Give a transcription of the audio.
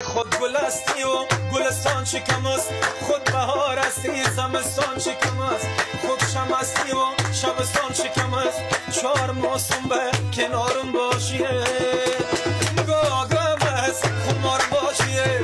خود گل استی و گلستان شکم است، خود بهار استی زمستان شکم است، خود شم استی و شبستان شکم است. چهار موسم به کنارم باشیه، گاه بس خمار باشیه.